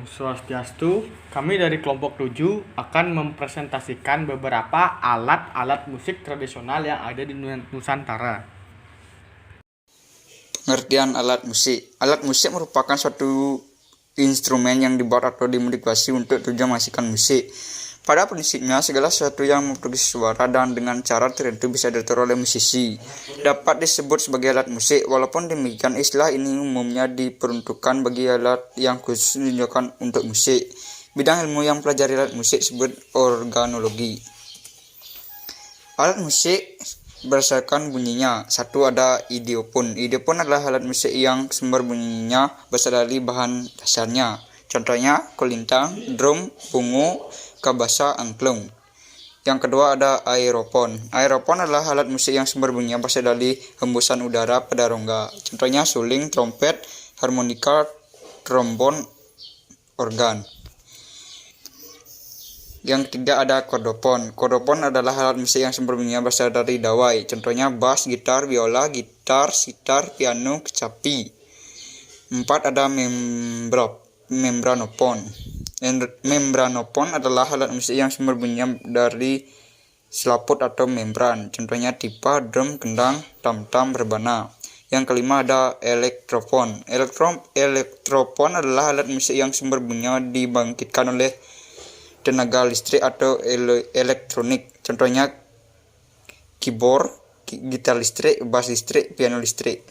Swastiastu, kami dari kelompok 7 akan mempresentasikan beberapa alat-alat musik tradisional yang ada di Nusantara. Pengertian alat musik. Alat musik merupakan suatu instrumen yang dibuat atau dimodifikasi untuk tujuan menghasilkan musik. Pada prinsipnya, segala sesuatu yang memproduksi suara dan dengan cara tertentu bisa diatur oleh musisi dapat disebut sebagai alat musik. Walaupun demikian, istilah ini umumnya diperuntukkan bagi alat yang khusus digunakan untuk musik. Bidang ilmu yang pelajari alat musik disebut organologi. Alat musik berdasarkan bunyinya. Satu, ada idiopon. Idiopon adalah alat musik yang sumber bunyinya berasal dari bahan dasarnya. Contohnya kolintang, drum, bungu, kabasa, angklung. Yang kedua ada aeropon. Aeropon adalah alat musik yang sumber bunyinya berasal dari hembusan udara pada rongga. Contohnya suling, trompet, harmonika, trombon, organ. Yang ketiga ada kordofon. Kordofon adalah alat musik yang sumber bunyinya berasal dari dawai. Contohnya bass, gitar, biola, gitar, sitar, piano, kecapi. 4 ada membranopon. Membranopon adalah alat musik yang sumber bunyinya dari selaput atau membran. Contohnya tipa, drum, kendang, tam-tam, rebana. Yang kelima ada elektropon. Elektropon adalah alat musik yang sumber bunyinya dibangkitkan oleh tenaga listrik atau elektronik. Contohnya keyboard, gitar listrik, bass listrik, piano listrik.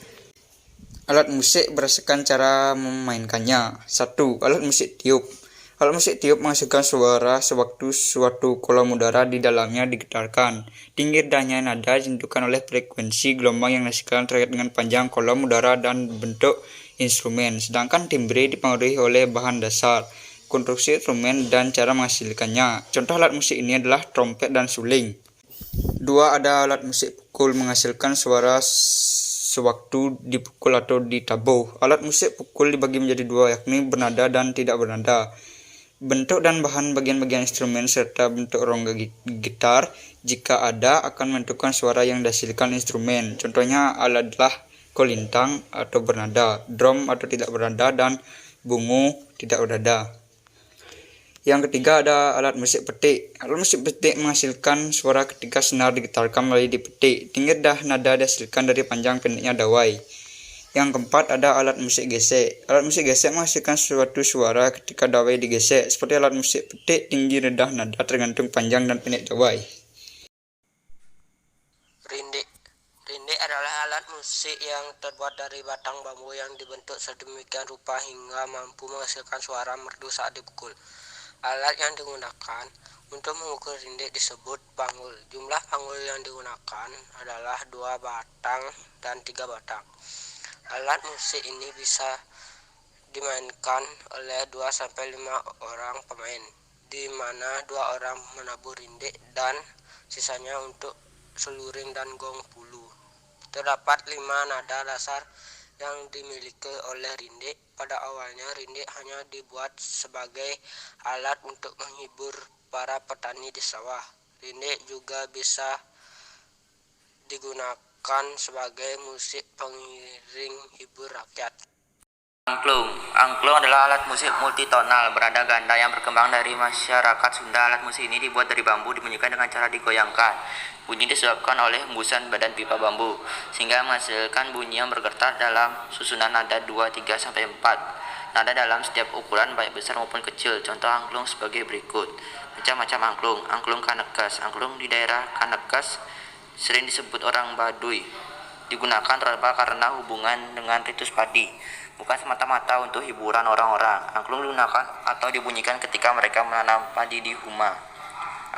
Alat musik berdasarkan cara memainkannya. 1. Alat musik tiup. Alat musik tiup menghasilkan suara sewaktu suatu kolom udara di dalamnya digetarkan. Tinggi rendahnya nada ditentukan oleh frekuensi gelombang yang dihasilkan terkait dengan panjang kolom udara dan bentuk instrumen. Sedangkan timbre dipengaruhi oleh bahan dasar, konstruksi instrumen, dan cara menghasilkannya. Contoh alat musik ini adalah trompet dan suling. 2. Ada alat musik pukul menghasilkan suara sewaktu dipukul atau ditabuh. Alat musik pukul dibagi menjadi dua, yakni bernada dan tidak bernada. Bentuk dan bahan bagian-bagian instrumen serta bentuk rongga gitar, jika ada, akan menentukan suara yang dihasilkan instrumen. Contohnya adalah kolintang atau bernada, drum atau tidak bernada, dan bungu tidak bernada. Yang ketiga ada alat musik petik. Alat musik petik menghasilkan suara ketika senar digetarkan melalui dipetik. Tinggi rendah nada dihasilkan dari panjang pendeknya dawai. Yang keempat ada alat musik gesek. Alat musik gesek menghasilkan suatu suara ketika dawai digesek. Seperti alat musik petik, tinggi rendah nada tergantung panjang dan pendek dawai. Rindik. Rindik adalah alat musik yang terbuat dari batang bambu yang dibentuk sedemikian rupa hingga mampu menghasilkan suara merdu saat dipukul. Alat yang digunakan untuk mengukur rindik disebut panggul. Jumlah panggul yang digunakan adalah 2 batang dan 3 batang. Alat musik ini bisa dimainkan oleh 2-5 orang pemain, di mana 2 orang menabuh rindik dan sisanya untuk seluring dan gong pulu. Terdapat 5 nada dasar yang dimiliki oleh rindik. Pada awalnya rindik hanya dibuat sebagai alat untuk menghibur para petani di sawah. Rindik juga bisa digunakan sebagai musik pengiring hibur rakyat. Angklung. Angklung adalah alat musik multitonal bernada ganda yang berkembang dari masyarakat Sunda. Alat musik ini dibuat dari bambu, dibunyikan dengan cara digoyangkan. Bunyi disebabkan oleh hembusan badan pipa bambu, sehingga menghasilkan bunyi yang bergetar dalam susunan nada 2, 3, sampai 4. Nada dalam setiap ukuran baik besar maupun kecil. Contoh angklung sebagai berikut. Macam-macam angklung. Angklung Kanekas. Angklung di daerah Kanekas sering disebut orang Baduy. Digunakan terutama karena hubungan dengan ritus padi, bukan semata-mata untuk hiburan orang-orang. Angklung digunakan atau dibunyikan ketika mereka menanam padi di Huma.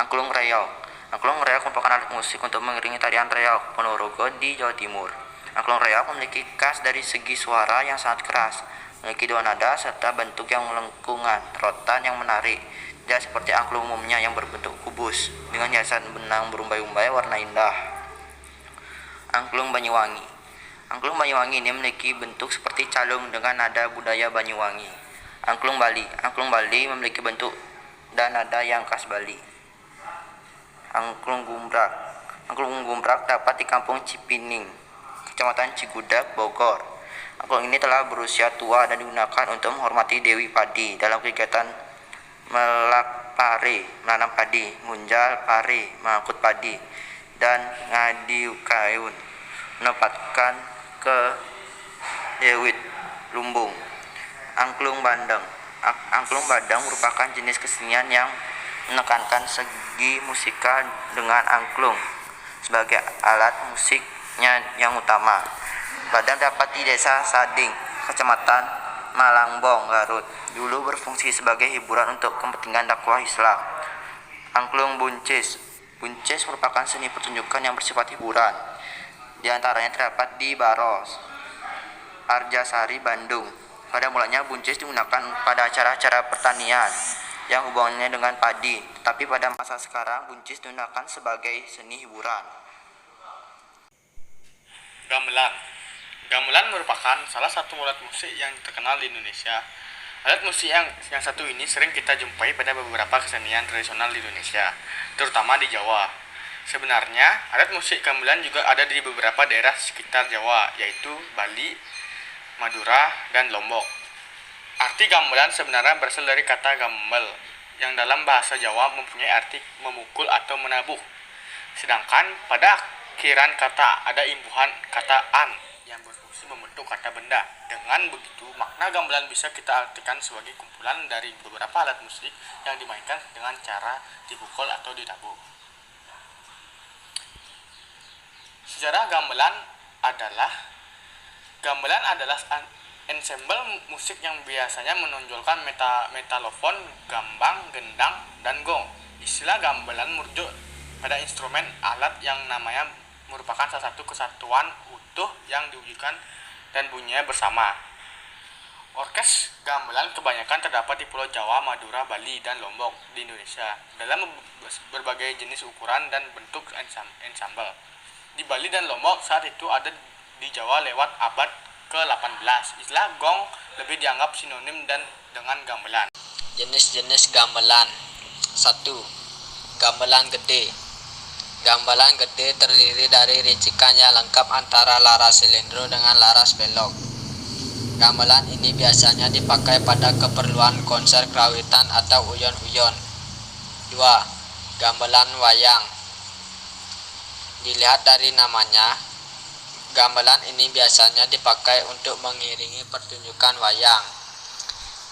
Angklung reog. Angklung reog merupakan alat musik untuk mengiringi tarian reog Ponorogo di Jawa Timur. Angklung reog memiliki khas dari segi suara yang sangat keras, memiliki 2 nada serta bentuk yang lengkungan, rotan yang menarik, tidak seperti angklung umumnya yang berbentuk kubus dengan hiasan benang berumbai-umbai warna indah. Angklung Banyuwangi. Angklung Banyuwangi ini memiliki bentuk seperti calung dengan nada budaya Banyuwangi. Angklung Bali. Angklung Bali memiliki bentuk dan nada yang khas Bali. Angklung Gumbrak. Angklung Gumbrak dapat di Kampung Cipining, Kecamatan Cigudag, Bogor. Angklung ini telah berusia tua dan digunakan untuk menghormati Dewi Padi dalam kegiatan melak pare, menanam padi, ngunjal pare, mengangkut padi, dan ngadi kaun, menempatkan ke Dewit Lumbung. Angklung Bandeng. Angklung Bandeng merupakan jenis kesenian yang menekankan segi musikal dengan angklung sebagai alat musiknya yang utama. Bandeng dapat di Desa Sading, Kecamatan Malangbong, Garut. Dulu berfungsi sebagai hiburan untuk kepentingan dakwah Islam. Angklung Buncis. Buncis merupakan seni pertunjukan yang bersifat hiburan. Di antaranya terdapat di Baros, Arjasari, Bandung. Pada mulanya buncis digunakan pada acara-acara pertanian yang hubungannya dengan padi, tetapi pada masa sekarang buncis digunakan sebagai seni hiburan. Gamelan. Gamelan merupakan salah satu alat musik yang terkenal di Indonesia. Alat musik yang satu ini sering kita jumpai pada beberapa kesenian tradisional di Indonesia, terutama di Jawa. Sebenarnya, alat musik gamelan juga ada di beberapa daerah sekitar Jawa, yaitu Bali, Madura, dan Lombok. Arti gamelan sebenarnya berasal dari kata gamel, yang dalam bahasa Jawa mempunyai arti memukul atau menabuh. Sedangkan pada akhiran kata ada imbuhan kata an yang berfungsi membentuk kata benda. Dengan begitu, makna gamelan bisa kita artikan sebagai kumpulan dari beberapa alat musik yang dimainkan dengan cara dipukul atau ditabuh. Sejarah gamelan adalah ensemble musik yang biasanya menonjolkan metalofon, gambang, gendang, dan gong. Istilah gamelan merujuk pada instrumen alat yang namanya merupakan salah satu kesatuan utuh yang diwujudkan dan bunyinya bersama. Orkes gamelan kebanyakan terdapat di Pulau Jawa, Madura, Bali, dan Lombok di Indonesia dalam berbagai jenis ukuran dan bentuk ensemble. Di Bali dan Lombok saat itu ada di Jawa lewat abad ke-18. Istilah gong lebih dianggap sinonim dengan gamelan. Jenis-jenis gamelan. 1. Gamelan gede. Gamelan gede terdiri dari ricikan yang lengkap antara laras silindro dengan laras belok. Gamelan ini biasanya dipakai pada keperluan konser kerawitan atau uyon-uyon. 2. Gamelan wayang. Dilihat dari namanya, gamelan ini biasanya dipakai untuk mengiringi pertunjukan wayang.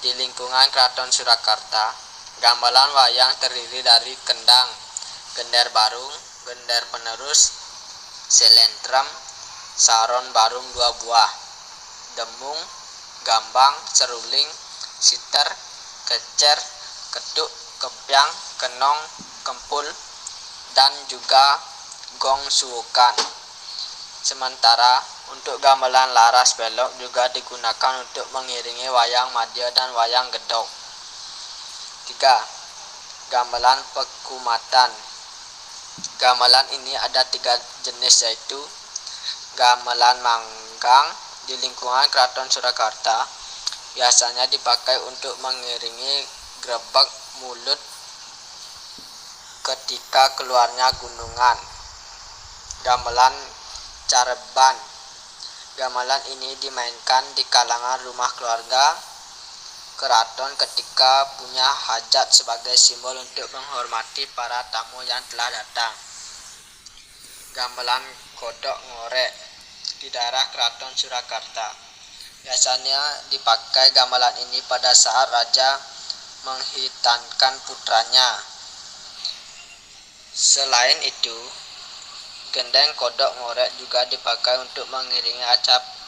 Di lingkungan Keraton Surakarta, gamelan wayang terdiri dari kendang, gender barung, gender penerus, selentrem, saron barung 2 buah, demung, gambang, seruling, siter, kecer, ketuk, kepiang, kenong, kempul, dan juga gong suukan. Sementara untuk gamelan laras belok juga digunakan untuk mengiringi wayang madya dan wayang gedok. 3. Gamelan pekumatan. Gamelan ini ada 3 jenis, yaitu gamelan manggang di lingkungan Keraton Surakarta biasanya dipakai untuk mengiringi grebek mulut ketika keluarnya gunungan. Gamelan Careban. Gamelan ini dimainkan di kalangan rumah keluarga keraton ketika punya hajat sebagai simbol untuk menghormati para tamu yang telah datang. Gamelan Kodok Ngorek di daerah Keraton Surakarta. Biasanya dipakai gamelan ini pada saat raja menghitankan putranya. Selain itu, gendeng kodok ngorek juga dipakai untuk mengiringi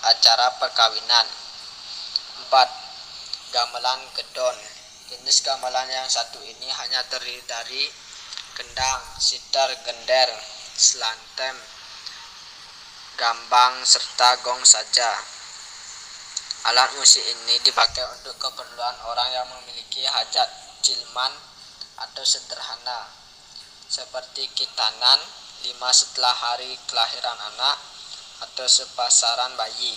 acara perkawinan. 4. Gamelan Gedon. Jenis gamelan yang satu ini hanya terdiri dari kendang, sitar, gender, slantem, gambang, serta gong saja. Alat musik ini dipakai untuk keperluan orang yang memiliki hajat cilman atau sederhana, seperti kitanan, 5 setelah hari kelahiran anak, atau sepasaran bayi,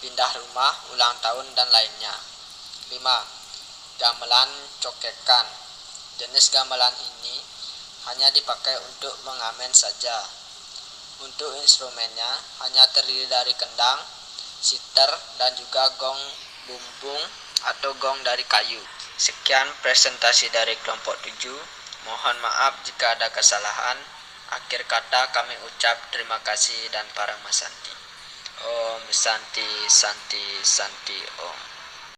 pindah rumah, ulang tahun, dan lainnya. 5. Gamelan Cokekan. Jenis gamelan ini hanya dipakai untuk mengamen saja. Untuk instrumennya hanya terdiri dari kendang, siter, dan juga gong bumbung atau gong dari kayu. Sekian presentasi dari kelompok 7. Mohon maaf jika ada kesalahan. Akhir kata kami ucap terima kasih dan Parang Santi. Om Santi Santi Santi Om.